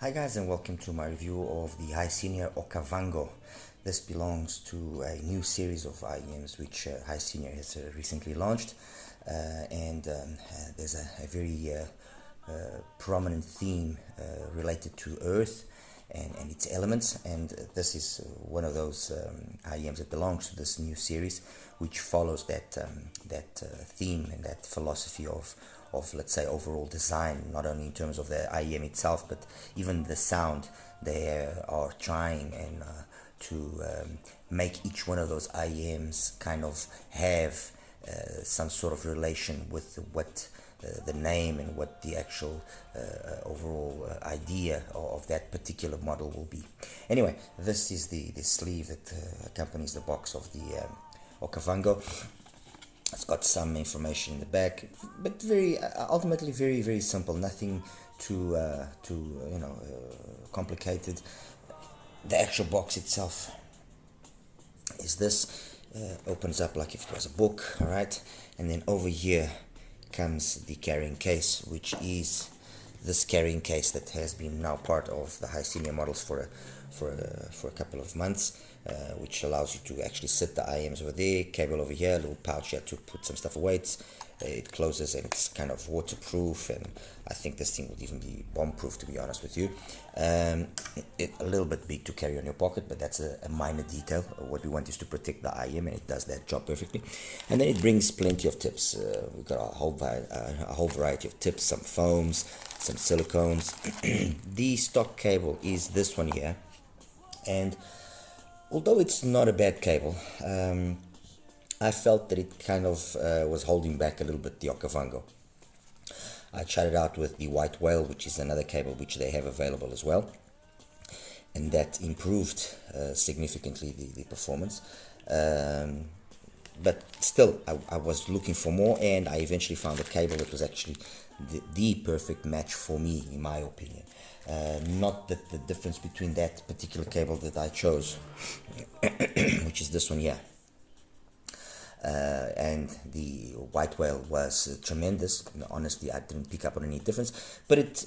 Hi guys, and welcome to my review of the HISENIOR OKAVANGO. This belongs to a new series of IEMs which HISENIOR has recently launched, and there's a very prominent theme related to Earth and its elements, and this is one of those IEMs that belongs to this new series, which follows that theme and that philosophy of let's say overall design, not only in terms of the IEM itself, but even the sound. They are trying and to make each one of those IEMs kind of have some sort of relation with what the name and what the actual overall idea of that particular model will be. Anyway, this is the sleeve that accompanies the box of the Okavango. It's got some information in the back, but very ultimately very simple. Nothing too complicated. The actual box itself is this. Opens up like if it was a book, all right, and then over here comes the carrying case, which is this carrying case that has been now part of the HISENIOR models for a couple of months, which allows you to actually sit the IEMs over there, cable over here, a little pouch here to put some stuff away. It closes and it's kind of waterproof, and I think this thing would even be bomb-proof, to be honest with you. It's a little bit big to carry on your pocket, but that's a minor detail. What we want is to protect the IEM, and it does that job perfectly. And then it brings plenty of tips. We've got a whole variety of tips, some foams, some silicones. The stock cable is this one here, and although it's not a bad cable, I felt that it kind of was holding back a little bit the Okavango. I tried it out with the White Whale, which is another cable which they have available as well, and that improved significantly the performance. But still, I was looking for more, and I eventually found a cable that was actually the perfect match for me, in my opinion. Not that the difference between that particular cable that I chose, which is this one here, and the White Whale was tremendous. Honestly, I didn't pick up on any difference, but it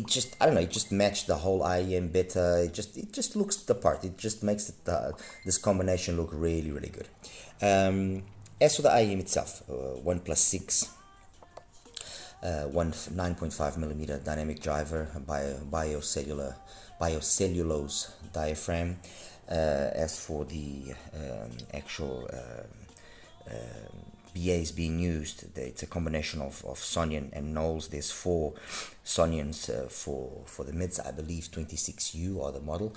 just, I don't know, it just matched the whole IEM better. It just looks the part. It just makes this combination look really good. As for the IEM itself, 1+6 one 9.5mm dynamic driver, biocellulose diaphragm. As for the actual BAs being used, it's a combination of Sonion and Knowles. There's 4 Sonions for the mids, I believe 26U are the model,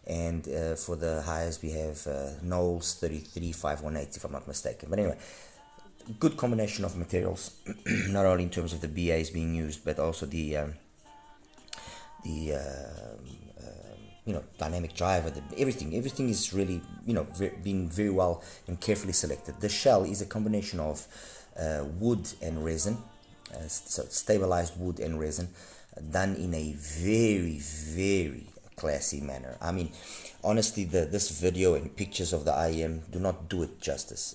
and for the highs we have Knowles 33518, if I'm not mistaken. But anyway, good combination of materials, not only in terms of the BAs being used, but also the dynamic driver. Everything is really being very well and carefully selected. The shell is a combination of wood and resin, so stabilized wood and resin, done in a very classy manner. I mean, honestly, this video and pictures of the IEM do not do it justice.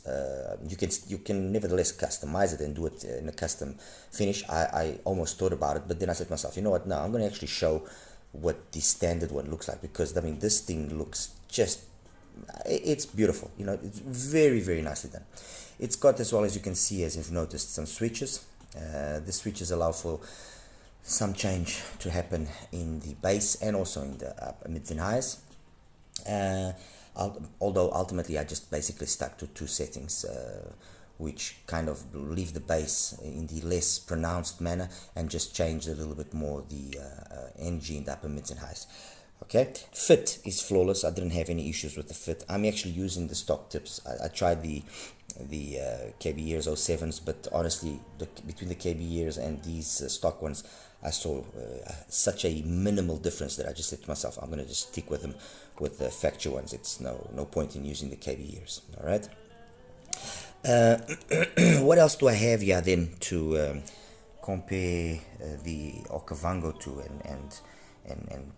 You can nevertheless customize it and do it in a custom finish. I almost thought about it, but then I said to myself, you know what, no, I'm going to actually show what the standard one looks like, because I mean, this thing looks just, it's beautiful. It's very nicely done. It's got, as well as you can see, as you've noticed, some switches. The switches allow for some change to happen in the bass and also in the mids and highs. Although ultimately I just basically stuck to 2 settings, which kind of leave the bass in the less pronounced manner and just change a little bit more the energy in the upper mids and highs. Okay, fit is flawless. I didn't have any issues with the fit. I'm actually using the stock tips. I tried the KB Ears 07s, but honestly, between the KB Ears and these stock ones, I saw such a minimal difference that I just said to myself, I'm going to just stick with them, with the factory ones. It's no point in using the KB Ears. All right. What else do I have here then to compare the Okavango to and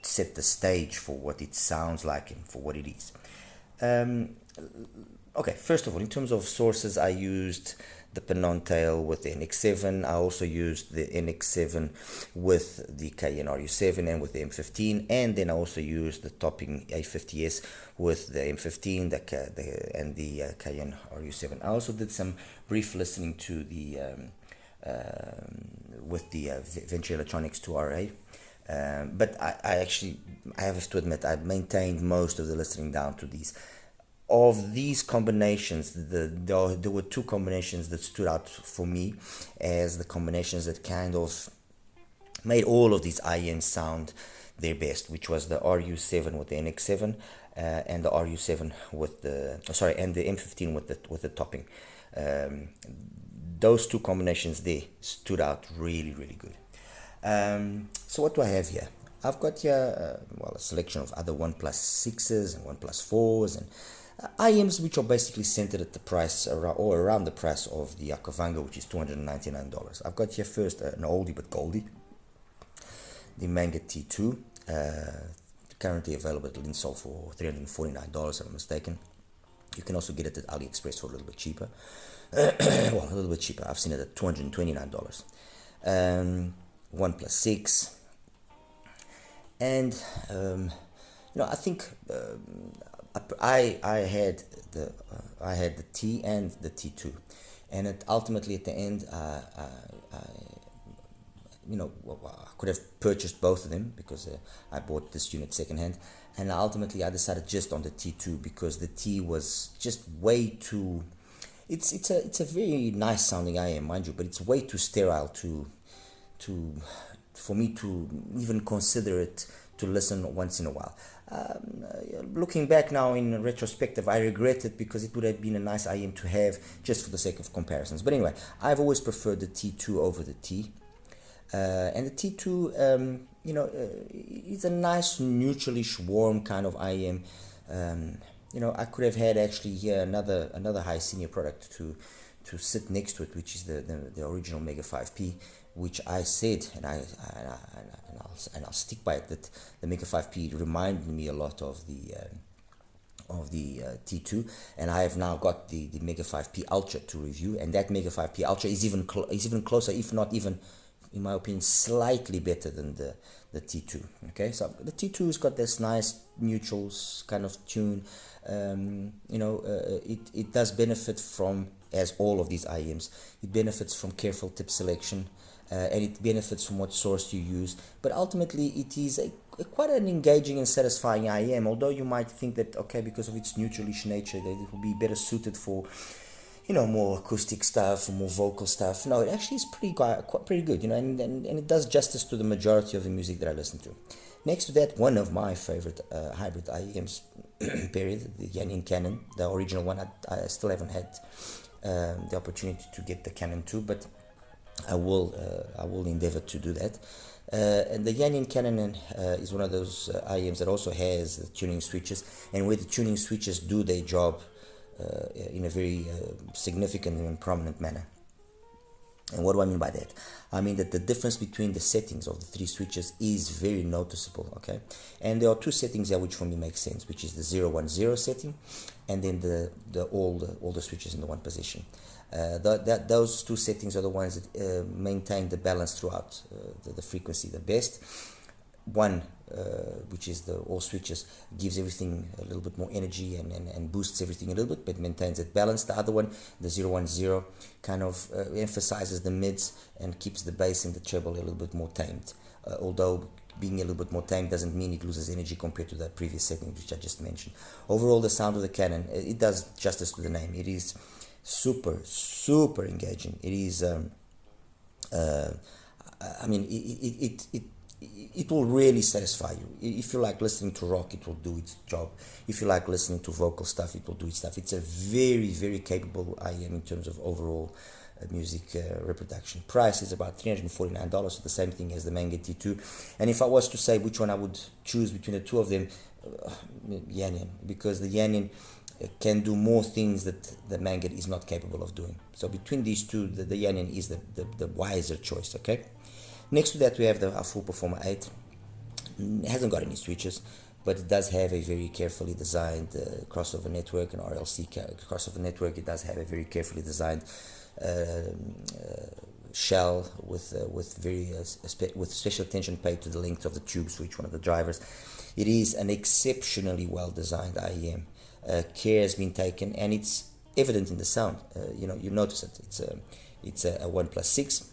set the stage for what it sounds like and for what it is? Okay, first of all, in terms of sources, I used the Pinon tail with the NX7. I also used the NX7 with the Cayenne RU7 and with the M15, and then I also used the topping A50S with the M15 and the Cayenne RU7. I also did some brief listening to the with the Venture Electronics 2RA. But I have to admit, I maintained most of the listening down to these. Of these combinations, there were two combinations that stood out for me as the combinations that kind of made all of these IEMs sound their best, which was the RU7 with the NX7 and the RU7 with the and the M15 with the topping. Those two combinations there stood out really, really good. So what do I have here? I've got here a selection of other OnePlus 6s and OnePlus 4s and IEMs, which are basically centered at the price around the price of the Okavango, which is $299. I've got here first an oldie but goldie, the Manga T2, currently available at LINSOUL for $349 if I'm mistaken. You can also get it at AliExpress for a little bit cheaper. Well, a little bit cheaper. I've seen it at $229. OnePlus 6, and I think I had the T and the T2, and ultimately at the end I could have purchased both of them because I bought this unit secondhand, and ultimately I decided just on the T2 because the T was just way too. It's a very nice sounding IM, mind you, but it's way too sterile for me to even consider it to listen once in a while. Looking back now in retrospective, I regret it because it would have been a nice IM to have just for the sake of comparisons. But anyway, I've always preferred the T2 over the T. And the T2, is a nice neutralish warm kind of IM. I could have had actually here another HISENIOR product to sit next to it, which is the original Mega 5P, which I said, and I'll stick by it, that the Mega 5P reminded me a lot of the T2, and I have now got the Mega 5P Ultra to review, and that Mega 5P Ultra is even closer, if not even, in my opinion, slightly better than the T2. Okay, so the T2's got this nice neutrals kind of tune. It does benefit from, as all of these IEMs, it benefits from careful tip selection, and it benefits from what source you use. But ultimately, it is quite an engaging and satisfying IEM. Although you might think that, okay, because of its neutralish nature, that it will be better suited for more acoustic stuff, more vocal stuff. No, it actually is pretty good, and it does justice to the majority of the music that I listen to. Next to that, one of my favorite hybrid IEMs, period, the Yannian Canon, the original one. I still haven't had the opportunity to get the Canon 2, but I will endeavor to do that. And the Yannian Canon is one of those IEMs that also has the tuning switches, and where the tuning switches do their job in a very significant and prominent manner. And what do I mean by that? I mean that the difference between the settings of the three switches is very noticeable, okay? And there are two settings there which for me make sense, which is the 010 setting, and then all the switches in the one position. Those two settings are the ones that maintain the balance throughout the frequency the best. One, which is the all switches, gives everything a little bit more energy and boosts everything a little bit, but maintains it balanced. The other one, the 010, kind of emphasizes the mids and keeps the bass and the treble a little bit more tamed. Although being a little bit more tamed doesn't mean it loses energy compared to the previous setting which I just mentioned. Overall, the sound of the Canon, it does justice to the name. It is super, super engaging. It is, it will really satisfy you. If you like listening to rock, it will do its job. If you like listening to vocal stuff, it will do its stuff. It's a very, very capable IEM in terms of overall music reproduction. Price is about $349, so the same thing as the Manga T2. And if I was to say which one I would choose between the two of them, Yannian, because the Yannian can do more things that the Manga is not capable of doing. So between these two, the Yannian is the wiser choice, okay? Next to that, we have the Full Performer 8. It hasn't got any switches, but it does have a very carefully designed crossover network, an RLC crossover network. It does have a very carefully designed shell with with special attention paid to the length of the tubes for each one of the drivers. It is an exceptionally well designed IEM. Care has been taken, and it's evident in the sound. You notice it. It's a OnePlus 6.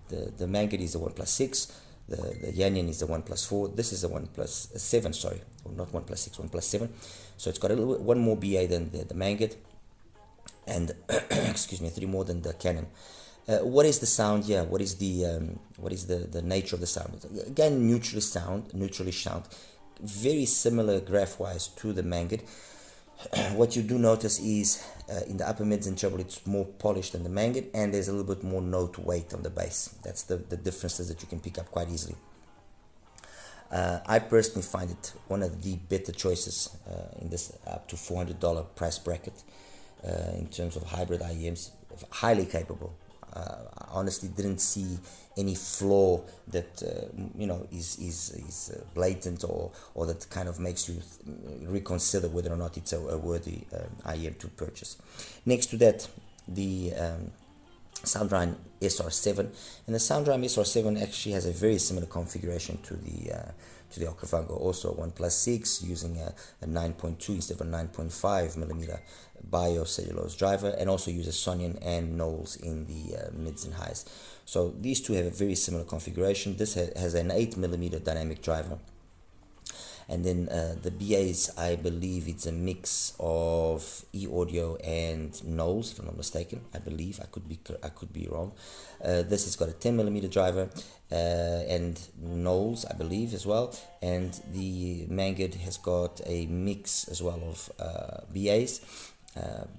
The Mangit is a OnePlus 6. The Yanyan is the OnePlus 4. This is a OnePlus 7. Sorry, or not OnePlus 6, OnePlus 7. So it's got one more BA than the Mangit, and excuse me, 3 more than the Canon. What is the sound here? What is the nature of the sound? Again, neutrally sound, very similar graph-wise to the Mangit. What you do notice is in the upper mids and treble, it's more polished than the Mangit, and there's a little bit more note weight on the bass. That's the differences that you can pick up quite easily. I personally find it one of the better choices in this up to $400 price bracket in terms of hybrid IEMs. Highly capable. I honestly didn't see any flaw that is blatant or that kind of makes you reconsider whether or not it's a worthy IEM to purchase. Next to that, the Soundrime SR7, and the Soundrime SR7 actually has a very similar configuration to the Okavango, also OnePlus 6 using a 9.2 instead of a 9.5 millimeter biocellulose driver, and also uses Sonian and Knowles in the mids and highs. So these two have a very similar configuration. This has an 8 millimeter dynamic driver, and then the BAs, I believe it's a mix of seeaudio and Knowles, if I'm not mistaken. I believe, I could be wrong. This has got a 10 millimeter driver and Knowles, I believe, as well. And the Mangit has got a mix as well of BAs.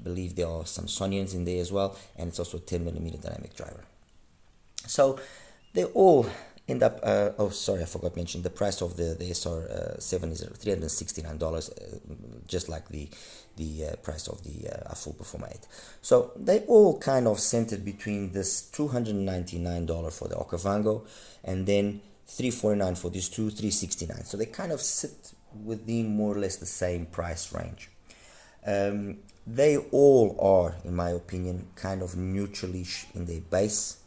Believe there are some Sonians in there as well, and it's also a 10 millimeter dynamic driver. So they all end up, oh sorry, I forgot to mention the price of the SR7 is $369, just like the price of the full Performer 8. So they all kind of centered between this $299 for the Okavango, and then $349 for these two, $369. So they kind of sit within more or less the same price range. They all are, in my opinion, kind of neutralish in their bass,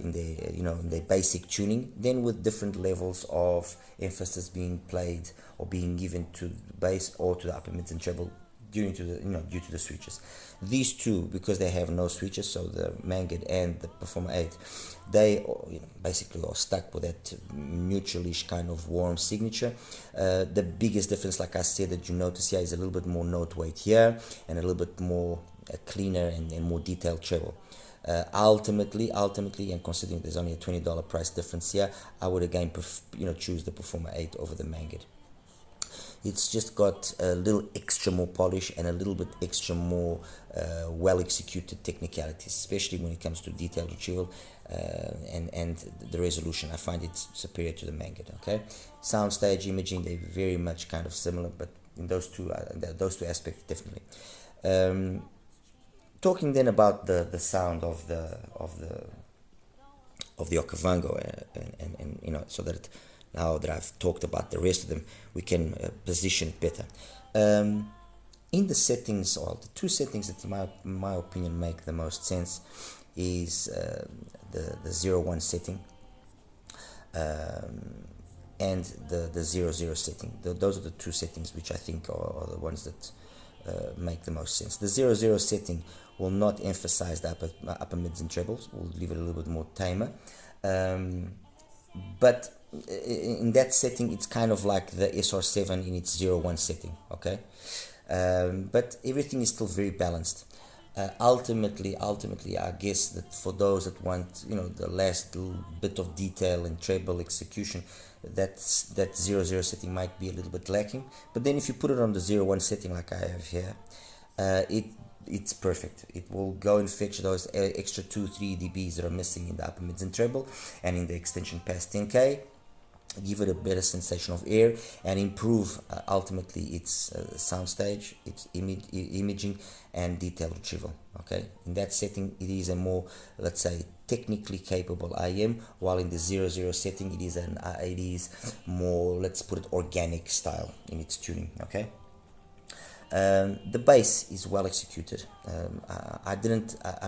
in their basic tuning, then with different levels of emphasis being played or being given to the bass or to the upper mids and treble due to the switches. These two, because they have no switches, so the Mangit and the Performer 8, they basically are stuck with that neutralish kind of warm signature. The biggest difference, like I said, that you notice here is a little bit more note weight here and a little bit more cleaner and more detailed treble. Ultimately, and considering there's only a $20 price difference here, I would again choose the Performer 8 over the Mangit. It's just got a little extra more polish and a little bit extra more well executed technicalities, especially when it comes to detailed retrieval and the resolution. I find it superior to the Mangit. Okay, soundstage, imaging, they're very much kind of similar, but in those two aspects, definitely. Talking then about the sound of the Okavango, and so that now that I've talked about the rest of them, we can position it better. In the settings, or the two settings that in my opinion make the most sense is the 0-1 setting and the 0-0 setting. Those are the two settings which I think are the ones that make the most sense. The 0-0 setting will not emphasize the upper mids and trebles. We'll leave it a little bit more tamer. But in that setting, it's kind of like the SR7 in its 0-1 setting, okay? But everything is still very balanced. Ultimately, I guess that for those that want, the last little bit of detail and treble execution, that 0-0 setting might be a little bit lacking. But then if you put it on the 0-1 setting like I have here, it's perfect. It will go and fetch those extra 2-3 dBs that are missing in the upper mids and treble and in the extension past 10K, give it a better sensation of air, and improve ultimately its soundstage, its imaging and detail retrieval. Okay, in that setting it is a more, let's say, technically capable IM, while in the 0-0 setting it is more, let's put it, organic style in its tuning. Okay, The bass is well executed. I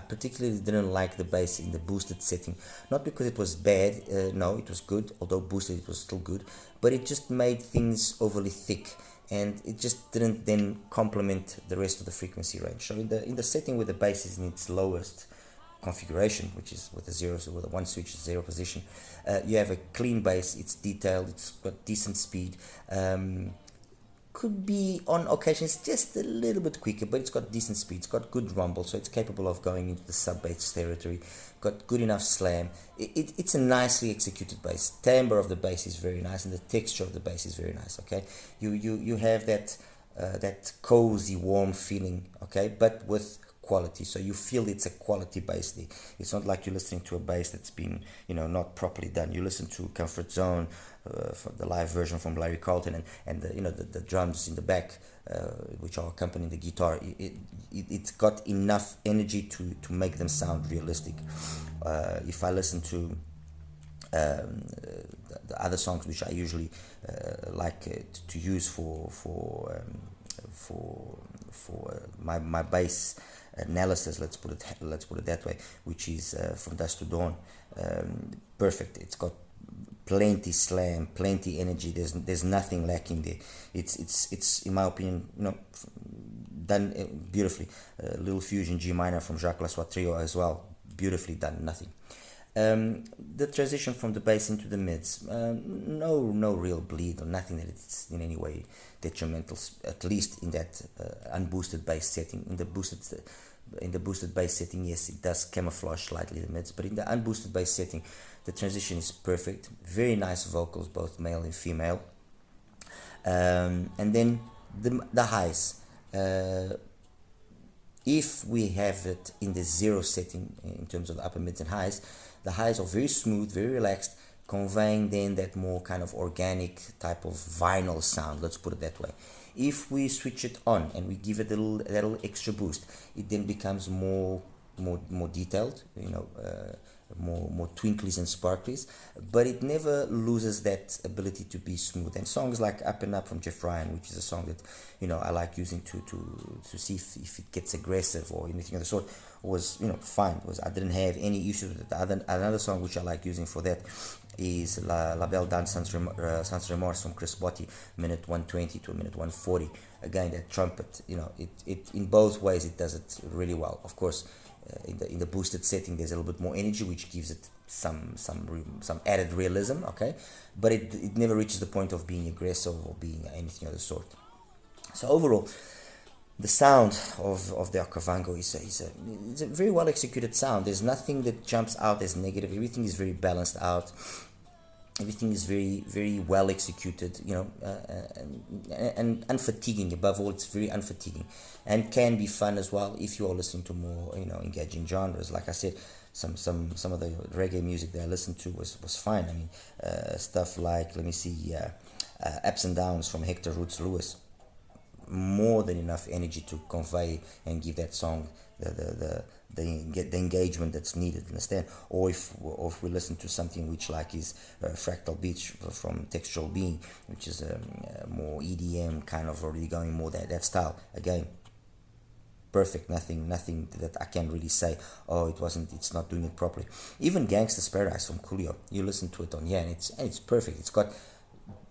particularly didn't like the bass in the boosted setting, not because it was bad. No, it was good. Although boosted, it was still good, but it just made things overly thick, and it just didn't then complement the rest of the frequency range. So in the setting where the bass is in its lowest configuration, which is with a zero, so with a one switch zero position, you have a clean bass. It's detailed. It's got decent speed. Could be on occasions just a little bit quicker, but it's got decent speed. It's got good rumble, so it's capable of going into the sub bass territory. Got good enough slam. It's a nicely executed bass. Timbre of the bass is very nice, and the texture of the bass is very nice. Okay, you have that cozy, warm feeling. Okay, but with quality, so you feel it's a quality bass there. It's not like you're listening to a bass that's been, not properly done. You listen to Comfort Zone, for the live version from Larry Carlton, and the drums in the back, which are accompanying the guitar. It's got enough energy to make them sound realistic. If I listen to the other songs, which I usually like to use for my bass analysis, let's put it that way, which is From Dusk to Dawn. Perfect. It's got plenty slam, plenty energy. There's nothing lacking there. It's in my opinion, done beautifully. Little Fusion G minor from Jacques Lassois Trio as well, beautifully done. Nothing. The transition from the bass into the mids, no real bleed, or nothing that it's in any way detrimental, at least in that unboosted bass setting. In the boosted bass setting, yes, it does camouflage slightly the mids, but in the unboosted bass setting, the transition is perfect. Very nice vocals, both male and female. And then the highs. If we have it in the zero setting in terms of the upper mids and highs, the highs are very smooth, very relaxed, conveying then that more kind of organic type of vinyl sound, let's put it that way. If we switch it on and we give it a little extra boost, it then becomes more detailed, more twinklies and sparklies, but it never loses that ability to be smooth. And songs like Up and Up from Jeff Ryan, which is a song that I like using to see if it gets aggressive or anything of the sort, was fine. I didn't have any issues with it. Another song which I like using for that is La Belle Dame Sans Remorse from Chris Botti, minute 120 to minute 140. Again, that trumpet, it in both ways it does it really well. Of course, in the boosted setting, there's a little bit more energy, which gives it some added realism. Okay, but it never reaches the point of being aggressive or being anything of the sort. So overall, the sound of the Okavango is a very well executed sound. There's nothing that jumps out as negative. Everything is very balanced out. Everything is very, very well executed, and unfatiguing. Above all, it's very unfatiguing, and can be fun as well if you are listening to more, engaging genres. Like I said, some of the reggae music that I listened to was fine. I mean, stuff like, let me see, Ups and Downs from Hector Roots Lewis. More than enough energy to convey and give that song the engagement that's needed, understand? Or if we listen to something which is Fractal Beach from Textual Being, which is more EDM kind of, already going more that style. Again, perfect. Nothing that I can really say, it's not doing it properly. Even Gangsta's Paradise from Coolio, you listen to it on and it's perfect. It's got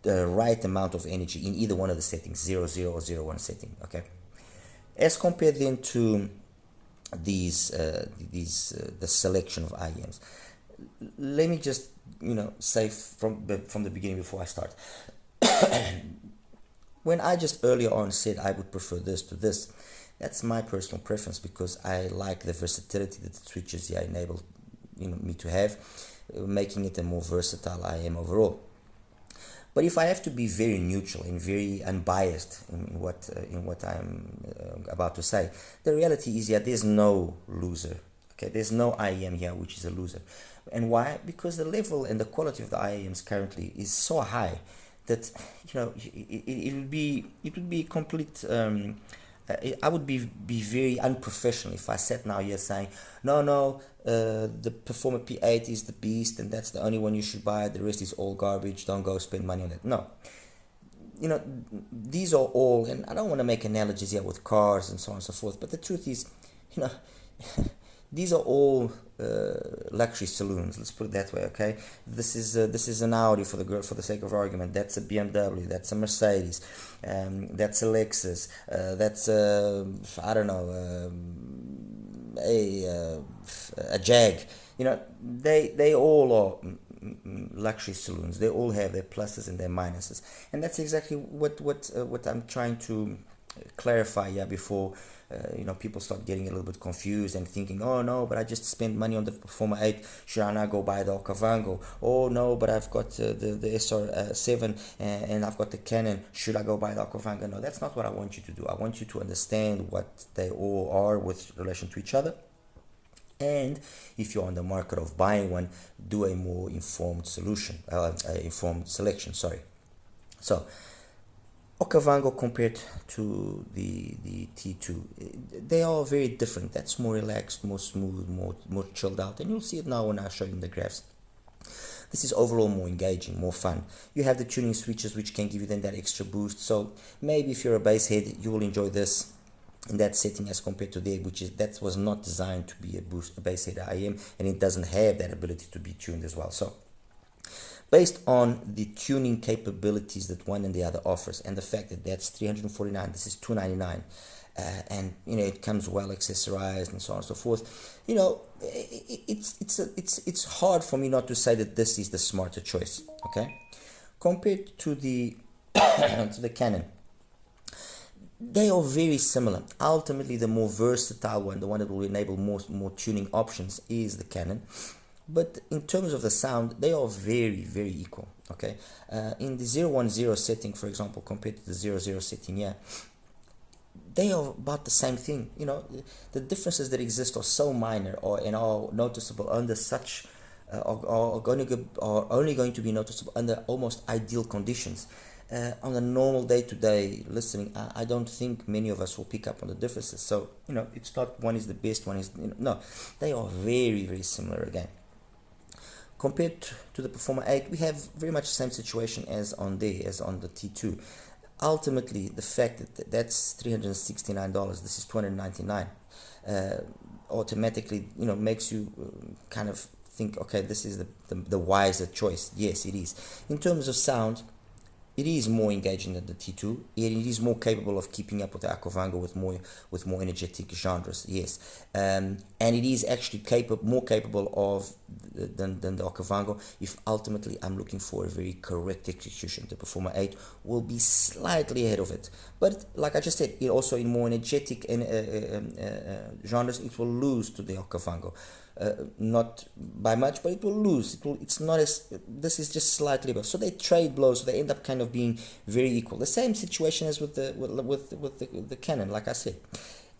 the right amount of energy in either one of the settings, 0, 0 or 0, 1 setting. Okay, as compared then to the selection of IEMs, let me just say from the beginning before I start. When I just earlier on said I would prefer this to this, that's my personal preference, because I like the versatility that the switches here enable me to have, making it a more versatile IEM overall. But if I have to be very neutral and very unbiased in what I'm about to say, the reality is there's no loser. Okay, there's no IEM here which is a loser. And why? Because the level and the quality of the IEMs currently is so high that it would be complete. I would be very unprofessional if I sat now here saying, no, the Performer P8 is the beast and that's the only one you should buy, the rest is all garbage, don't go spend money on it. No. you know, these are all, and I don't want to make analogies here with cars and so on and so forth, but the truth is, you know, these are all luxury saloons. Let's put it that way. Okay, this is an Audi for the sake of argument. That's a BMW. That's a Mercedes. That's a Lexus. That's I don't know, a Jag. You know, they all are luxury saloons. They all have their pluses and their minuses, and that's exactly what I'm trying to clarify here before you know, people start getting a little bit confused and thinking, oh no, but I just spent money on the Performer 8, should I not go buy the Okavango? Oh no, but I've got the SR7 and I've got the Canon, should I go buy the Okavango? No, that's not what I want you to do. I want you to understand what they all are with relation to each other. And if you're on the market of buying one, do a more informed selection. Sorry. So Okavango compared to the T2, they are very different. That's more relaxed, more smooth, more chilled out, and you'll see it now when I show you in the graphs. This is overall more engaging, more fun. You have the tuning switches which can give you then that extra boost. So maybe if you're a bass head, you will enjoy this in that setting as compared to there, that was not designed to be a bass head IM, and it doesn't have that ability to be tuned as well. So based on the tuning capabilities that one and the other offers, and the fact that that's $349, this is $299, and you know, it comes well accessorized and so on and so forth, you know, it's hard for me not to say that this is the smarter choice. Okay, compared to the to the Canon, they are very similar. Ultimately, the more versatile one, the one that will enable more tuning options, is the Canon. But in terms of the sound, they are very, very equal. Okay, in the 010 setting, for example, compared to the 00 setting here, they are about the same thing. You know, the differences that exist are so minor, and are noticeable under such are only going to be noticeable under almost ideal conditions. On a normal day-to-day listening, I don't think many of us will pick up on the differences. So you know, it's not one is the best, one is, you know, no, they are very, very similar again. Compared to the Performer 8, we have very much the same situation as on the T2. Ultimately, the fact that that's $369, this is $299, automatically, you know, makes you kind of think, okay, this is the wiser choice. Yes, it is. In terms of sound, it is more engaging than the T2. It is more capable of keeping up with the Okavango with more energetic genres. Yes, and it is actually more capable of than the Okavango. If ultimately I'm looking for a very correct execution, the Performer 8 will be slightly ahead of it. But like I just said, it also in more energetic genres, it will lose to the Okavango. Not by much, but it will lose. It's not as, this is just slightly above. So they trade blows. So they end up kind of being very equal. The same situation as with the Canon, like I said.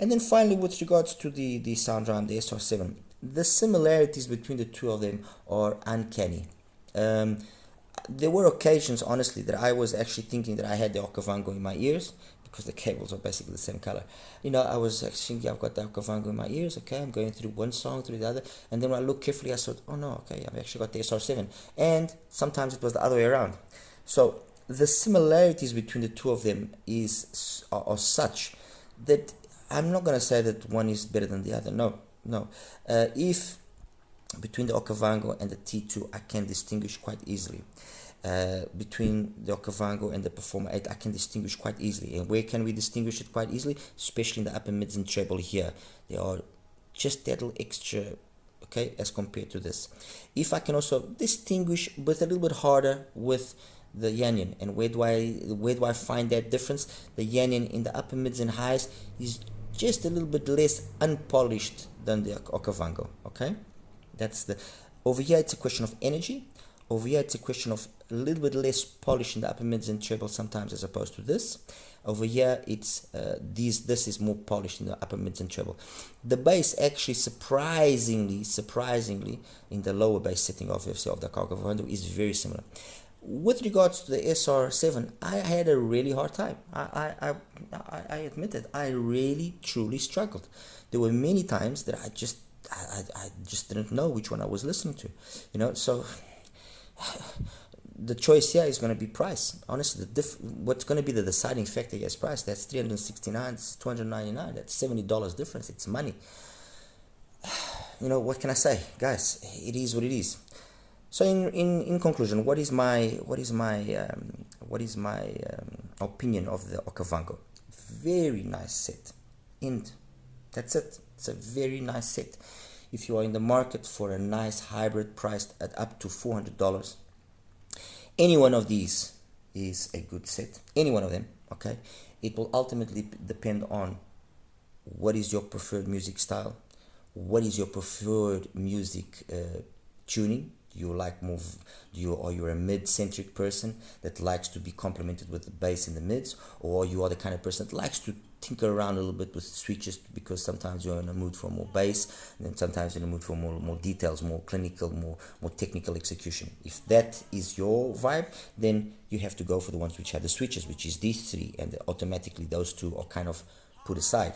And then finally, with regards to the sound drum, the SR7, the similarities between the two of them are uncanny. There were occasions, honestly, that I was actually thinking that I had the Okavango in my ears, because the cables are basically the same color. You know, I was actually thinking, I've got the Okavango in my ears, okay, I'm going through one song, through the other, and then when I look carefully, I thought, oh no, okay, I've actually got the SR7, and sometimes it was the other way around. So the similarities between the two of them are such that I'm not going to say that one is better than the other. No. If between the Okavango and the T2, I can distinguish quite easily. Between the Okavango and the Performer 8, I can distinguish quite easily. And where can we distinguish it quite easily? Especially in the upper mids and treble here. They are just that little extra, okay, as compared to this. If I can also distinguish, but a little bit harder with the Yanyan. And where do I find that difference? The Yanyan in the upper mids and highs is just a little bit less unpolished than the Okavango, okay? Over here it's a question of energy. Over here it's a question of a little bit less polish in the upper mids and treble sometimes, as opposed to this. Over here it's this is more polished in the upper mids and treble. The bass actually surprisingly in the lower bass setting of the Okavango is very similar. With regards to the SR7, I had a really hard time. I admit it. I really truly struggled. There were many times that I just didn't know which one I was listening to. You know, so the choice here is going to be price. Honestly, what's going to be the deciding factor here is price. That's 369, it's 299, that's $70 difference. It's money. You know, what can I say, guys? It is what it is. So in conclusion, what is my opinion of the Okavango? Very nice set, and that's it. It's a very nice set. If you are in the market for a nice hybrid priced at up to $400, any one of these is a good set. Any one of them, okay? It will ultimately depend on what is your preferred music style, what is your preferred music tuning. Do you like more? Are you a mid-centric person that likes to be complemented with the bass in the mids, or you are the kind of person that likes to tinker around a little bit with switches because sometimes you're in a mood for more bass, and then sometimes you're in a mood for more details, more clinical, more technical execution. If that is your vibe, then you have to go for the ones which have the switches, which is these three, and automatically those two are kind of put aside.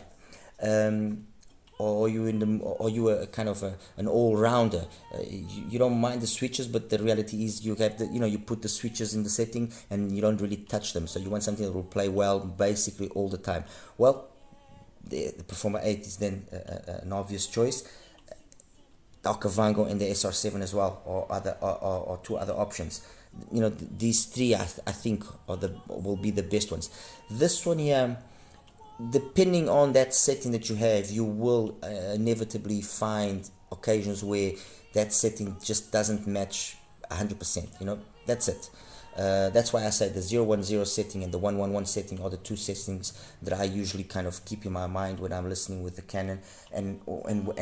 Or you are kind of an all-rounder. You don't mind the switches, but the reality is you have you put the switches in the setting and you don't really touch them. So you want something that will play well basically all the time. Well, the Performer 8 is then an obvious choice. The Okavango and the SR7 as well, or two other options. You know, these three I think will be the best ones. This one here, depending on that setting that you have, you will inevitably find occasions where that setting just doesn't match 100%. You know, that's it. That's why I say the 010 setting and the 111 setting are the two settings that I usually kind of keep in my mind when I'm listening with the Canon, and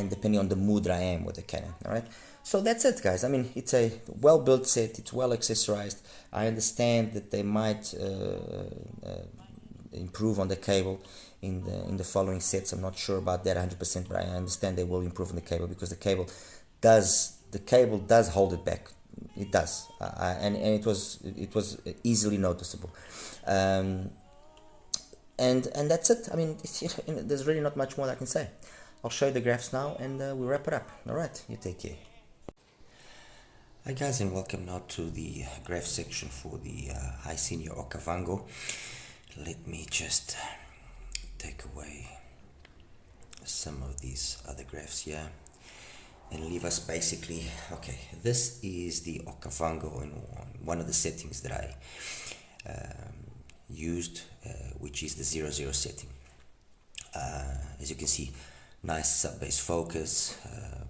depending on the mood that I am with the Canon. All right. So that's it, guys. I mean, it's a well-built set. It's well accessorized. I understand that they might improve on the cable in the following sets. I'm not sure about that 100%, but I understand they will improve on the cable, because the cable does hold it back. It does, and it was easily noticeable, and that's it. I mean, there's really not much more I can say. I'll show you the graphs now, and we'll wrap it up. All right, you take care. Hi guys, and welcome now to the graph section for the HISENIOR Okavango. Let me just take away some of these other graphs here and leave us basically, okay, this is the Okavango in one of the settings that I used, which is the 00 setting. As you can see, nice sub-bass focus,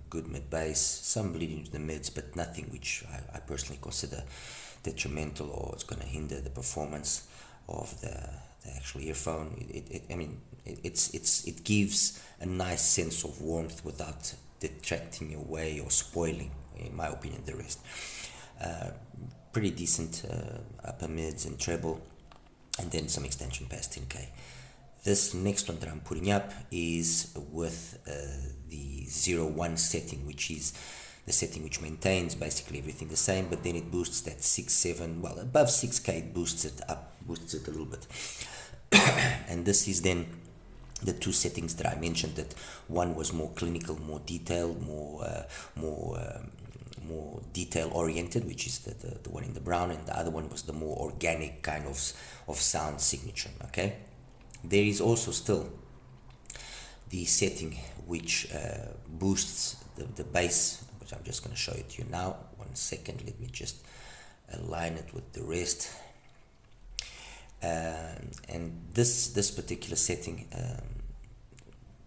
good mid-bass, some bleeding into the mids, but nothing which I personally consider detrimental or it's going to hinder the performance of the actual earphone. It gives a nice sense of warmth without detracting away or spoiling, in my opinion, the rest. Pretty decent upper mids and treble, and then some extension past 10k. This next one that I'm putting up is with the 01 setting, which is the setting which maintains basically everything the same, but then it boosts that 6-7, well, above 6k it boosts it a little bit. And this is then the two settings that I mentioned, that one was more clinical, more detailed, more detail oriented, which is the one in the brown, and the other one was the more organic kind of sound signature. Okay, there is also still the setting which boosts the bass, which I'm just going to show it to you now. 1 second, let me just align it with the rest. And this particular setting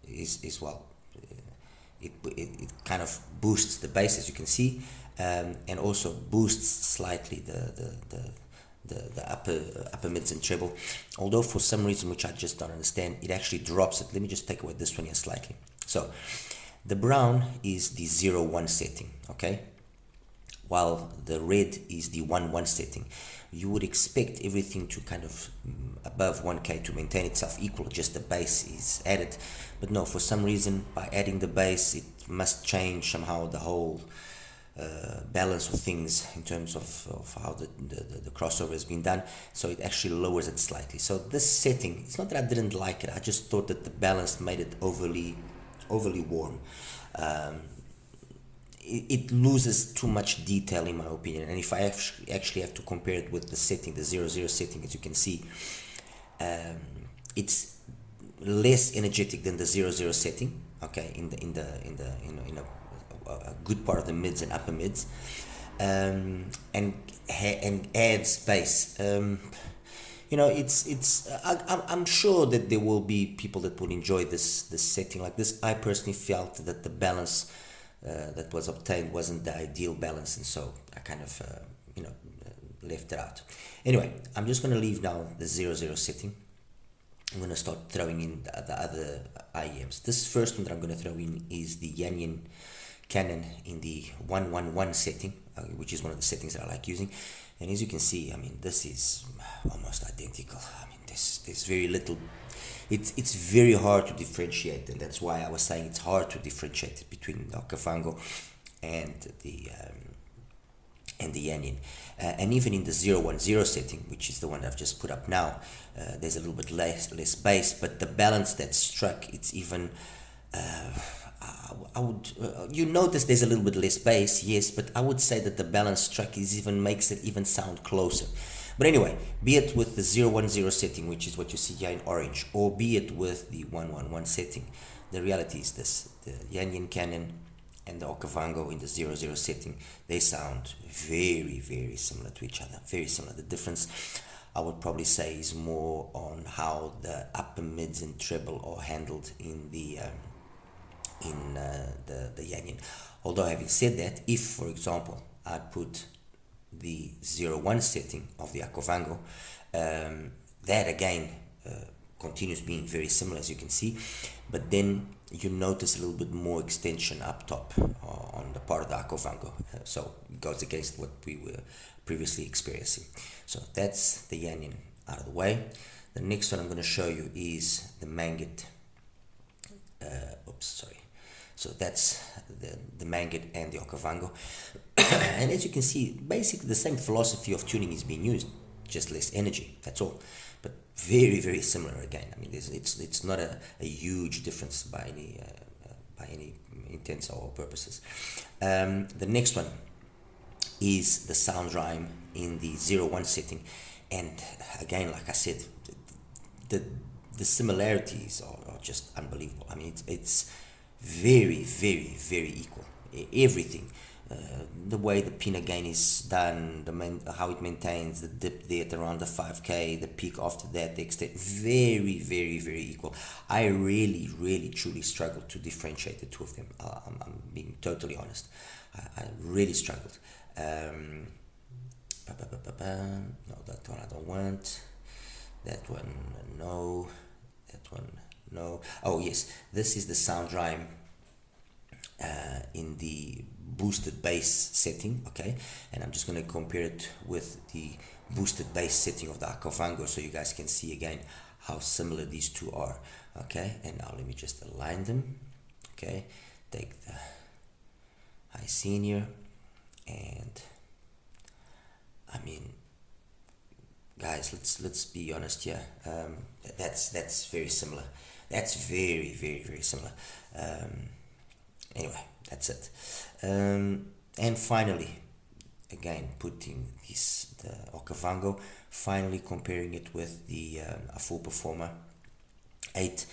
is well, it kind of boosts the bass, as you can see, and also boosts slightly the upper mids and treble, although for some reason which I just don't understand, it actually drops it. Let me just take away this one here slightly. So the brown is the 01 setting, okay, while the red is the 11 setting. You would expect everything to kind of above 1k to maintain itself equal, just the bass is added, but no, for some reason by adding the bass it must change somehow the whole balance of things in terms of how the crossover has been done, so it actually lowers it slightly. So this setting, it's not that I didn't like it, I just thought that the balance made it overly warm. it loses too much detail in my opinion. And if I actually have to compare it with the setting, the 00 setting, as you can see, it's less energetic than the 00 setting. Okay, in a good part of the mids and upper mids, and adds bass. I'm sure that there will be people that will enjoy this setting like this. I personally felt that the balance that was obtained wasn't the ideal balance, and so I kind of left it out. Anyway, I'm just going to leave now the 00 setting. I'm going to start throwing in the other IEMs. This first one that I'm going to throw in is the Yanyan Canon in the 111 setting, which is one of the settings that I like using. And as you can see, I mean, this is almost identical. I mean, there's very little. It's very hard to differentiate, and that's why I was saying it's hard to differentiate it between the Okavango and the Yanyan. And even in the 010 setting, which is the one I've just put up now, there's a little bit less bass, but the balance that's struck, it's even. You notice there's a little bit less bass, yes, but I would say that the balance struck makes it even sound closer. But anyway, be it with the 010 setting, which is what you see here in orange, or be it with the 111 setting, the reality is this: the Yanyan Canon and the Okavango in the 00 setting, they sound very, very similar to each other. Very similar. The difference, I would probably say, is more on how the upper mids and treble are handled in the Yanyan. Although having said that, if for example I put the 01 setting of the Okavango, that again continues being very similar, as you can see, but then you notice a little bit more extension up top on the part of the Okavango, so it goes against what we were previously experiencing. So that's the Yanyan out of the way. The next one I'm going to show you is the Manget. So that's the Manget and the Okavango. And as you can see, basically the same philosophy of tuning is being used, just less energy, that's all. But very, very similar again. I mean, it's not a huge difference by any intents or purposes. The next one is the sound rhyme in the 01 setting. And again, like I said, the similarities are just unbelievable. I mean, it's very, very, very equal. Everything, the way the pin again is done, how it maintains the dip there at around the 5k, the peak after that, the extent, very, very, very equal. I really, really, truly struggled to differentiate the two of them. I'm being totally honest. I really struggled. No, that one I don't want. That one, no. That one, no. Oh yes, this is the sound rhyme in the boosted bass setting, okay, and I'm just going to compare it with the boosted bass setting of the Okavango so you guys can see again how similar these two are, okay. And now let me just align them, okay. Take the HISENIOR, and I mean, guys, let's be honest here. That's very similar. That's very, very, very similar. Anyway, that's it. And finally, again, putting the Okavango, finally comparing it with the a full Performer 8.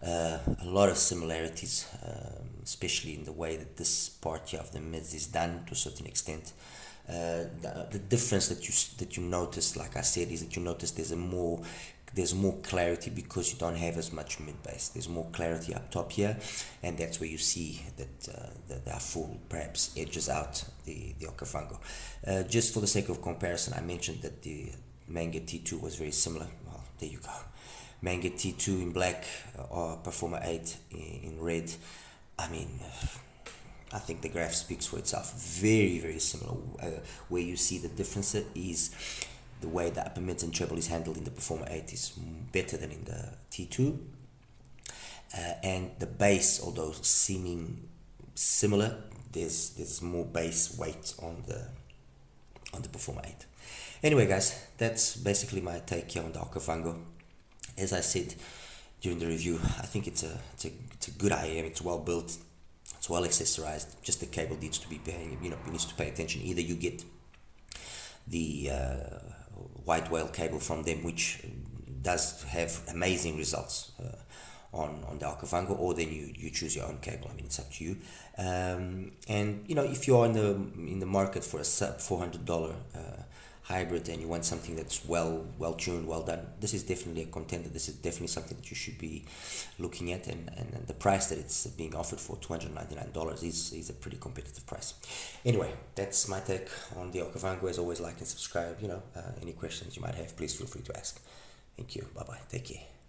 A lot of similarities, especially in the way that this part here of the mids is done to a certain extent. The difference that you notice, like I said, is that you notice there's more clarity because you don't have as much mid bass. There's more clarity up top here, and that's where you see that the full perhaps edges out the Okavango. Just for the sake of comparison, I mentioned that the Manget T2 was very similar. Well, there you go. Manget T2 in black, or Performer 8 in red. I mean, I think the graph speaks for itself. Very, very similar. Where you see the difference is the way the upper mids and treble is handled in the Performer 8 is better than in the T2. And the bass, although seeming similar, there's more bass weight on the Performer 8. Anyway, guys, that's basically my take here on the Okavango. As I said during the review, I think it's a good IEM. It's well built. It's well accessorized. Just the cable needs to be paying, needs to pay attention. Either you get the white whale cable from them, which does have amazing results on the Okavango, or then you choose your own cable. I mean, it's up to you. And if you're in the market for a sub $400 hybrid and you want something that's well tuned, well done, this is definitely a contender. This is definitely something that you should be looking at, and the price that it's being offered for $299 is a pretty competitive price. Anyway, that's my take on the Okavango. As always, like and subscribe. Any questions you might have, please feel free to ask. Thank you. Bye bye. Take care.